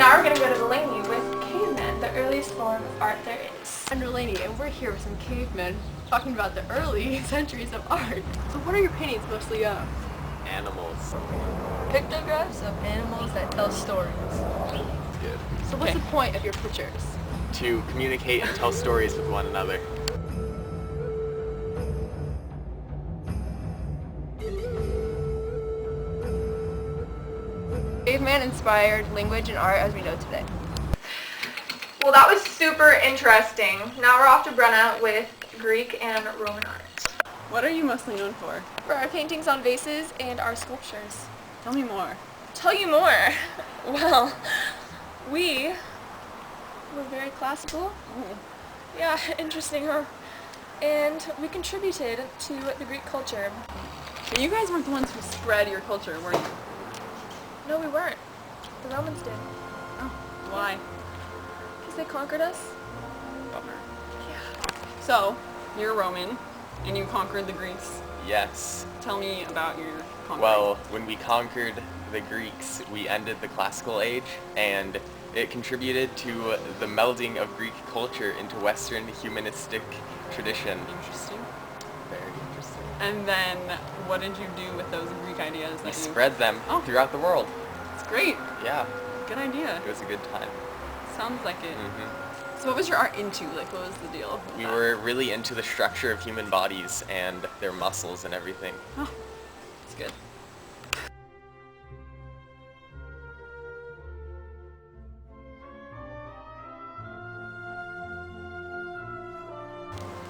now we're going to go to Delanie with cavemen, the earliest form of art there is. I'm Delanie, and we're here with some cavemen talking about the early centuries of art. So what are your paintings mostly of? Animals. Pictographs of animals that tell stories. Good. So what's the point of your pictures? To communicate and tell stories with one another. Caveman inspired language and art as we know today. Well, that was super interesting. Now we're off to Brenna with Greek and Roman art. What are you mostly known for? For our paintings on vases and our sculptures. Tell me more. Tell you more. Well, we were very classical. Oh. Yeah, interesting, huh? And we contributed to the Greek culture. But you guys weren't the ones who spread your culture, were you? No, we weren't. The Romans did. Oh, why? Because they conquered us. Bummer. Yeah. So, you're Roman, and you conquered the Greeks. Yes. Tell me about your conquering. Well, when we conquered the Greeks, we ended the classical age, and it contributed to the melding of Greek culture into Western humanistic tradition. Interesting. Very interesting. And then, what did you do with those Greek ideas? We That you spread them throughout the world. It's great. Yeah, Good idea. it was a good time. Sounds like it. hmm So what was your art into? Like, what was the deal with We that? were really into the structure of human bodies and their muscles and everything. Oh, that's good.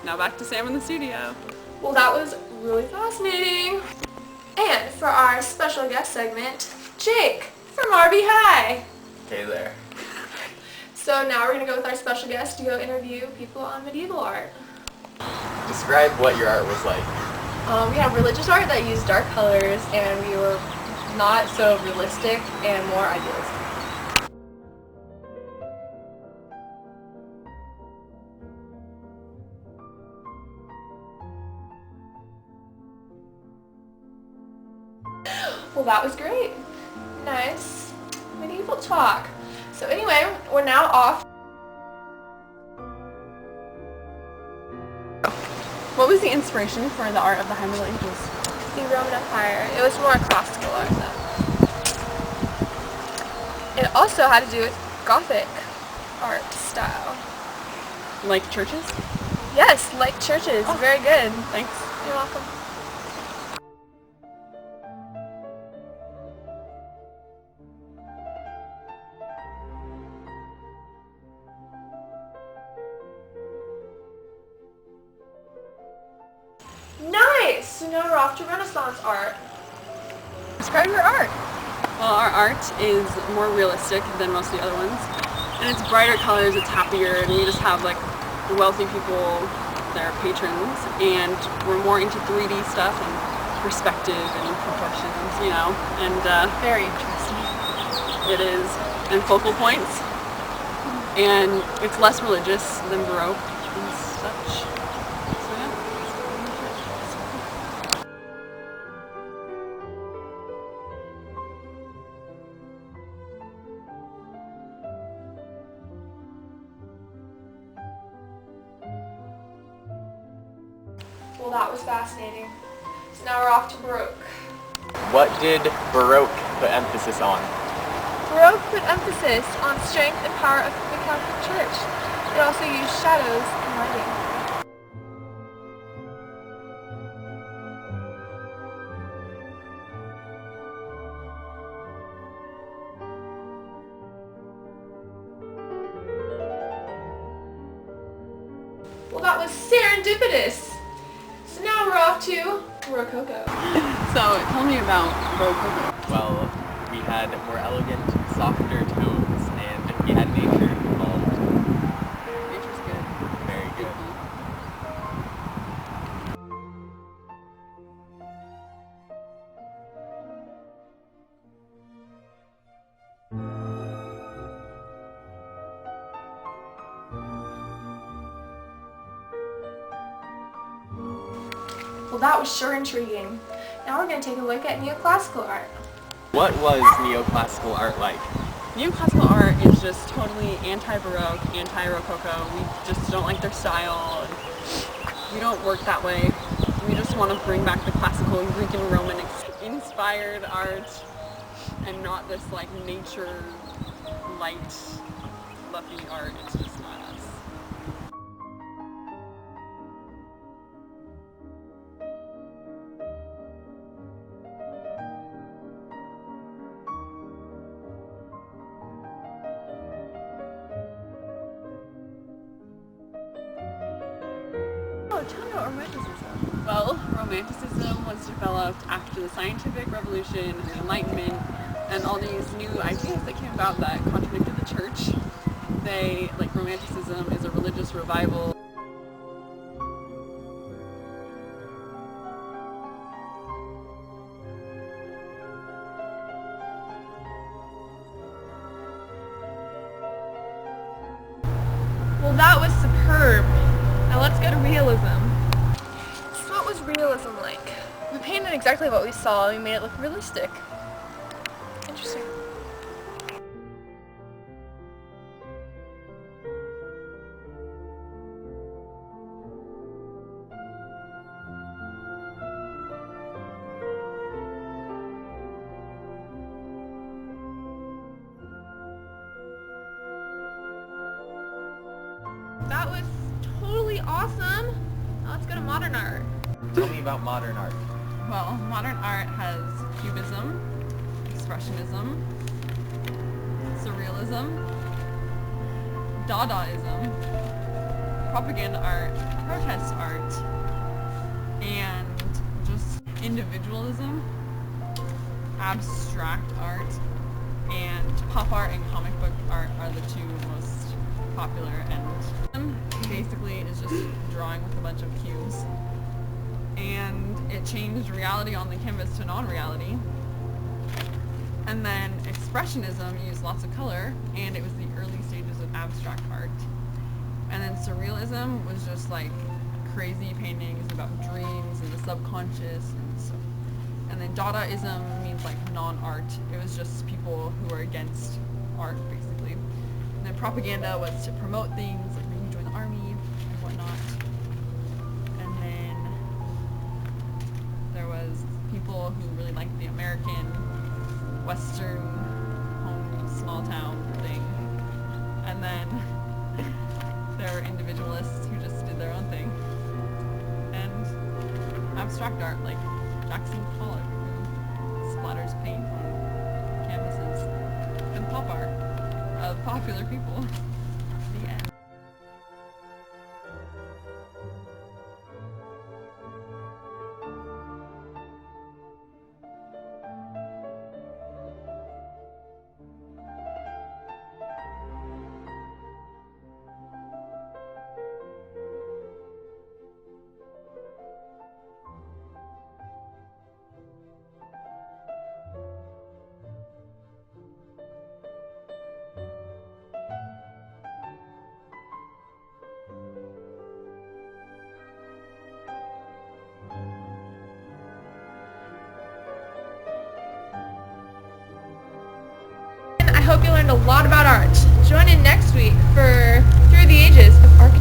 Now back to Sam in the studio. Well, that was really fascinating. And for our special guest segment, Jake from RB High. Hey there. So now we're going to go with our special guest to go interview people on medieval art. Describe what your art was like. We had religious art that used dark colors, and we were not so realistic and more idealistic. Well, that was great. Nice medieval talk. So anyway, we're now off. What was the inspiration for the art of the High Middle Ages? The Roman Empire. It was more classical art though. It also had to do with Gothic art style. Like churches? Yes, like churches. Oh. Very good. Thanks. You're welcome. Nice! So now we're off to Renaissance art. Describe your art. Well, our art is more realistic than most of the other ones. And it's brighter colors, it's happier, and we just have like the wealthy people, they're patrons, and we're more into 3D stuff and perspective and proportions, you know, and Very interesting. it is, and focal points. And it's less religious than Baroque and such. So yeah. Well, that was fascinating. So now we're off to Baroque. What did Baroque put emphasis on? Baroque put emphasis on strength and power of the Catholic Church. It also used shadows and lighting. Well, that was serendipitous. So now we're off to Rococo. So tell me about Rococo. Well, we had more elegant, softer tones, and we had nature involved. Nature's good. Very good. Well, that was sure intriguing. Now we're going to take a look at neoclassical art. What was neoclassical art like? Neoclassical art is just totally anti-Baroque, anti-Rococo. We just don't like their style. We don't work that way. We just want to bring back the classical Greek and Roman inspired art and not this like nature light fluffy art. It's just not us. Oh, tell me about Romanticism. Well, Romanticism was developed after the Scientific Revolution, the Enlightenment, and all these new ideas that came about that contradicted the church. Romanticism is a religious revival. Well, that was superb. Now let's go to realism. So what was realism like? We painted exactly what we saw and we made it look realistic. Interesting. That was totally awesome. Now let's go to modern art. Tell me about modern art. Well, modern art has Cubism, Expressionism, Surrealism, Dadaism, propaganda art, protest art, and just individualism, abstract art, and pop art and comic book art are the two most popular, and basically is just drawing with a bunch of cubes. And it changed reality on the canvas to non-reality. And then Expressionism used lots of color, and it was the early stages of abstract art. And then Surrealism was just like crazy paintings about dreams and the subconscious and stuff. And then Dadaism means like non-art. It was just people who were against art, basically. And then propaganda was to promote things, like maybe join the army and whatnot. And then there was people who really liked the American Western home small town thing. And then there were individualists who just did their own thing. And abstract art, like Jackson Pollock, who splatters paint on canvases. And pop art of popular people. The end. I hope you learned a lot about art. Join in next week for Through the Ages of Architecture.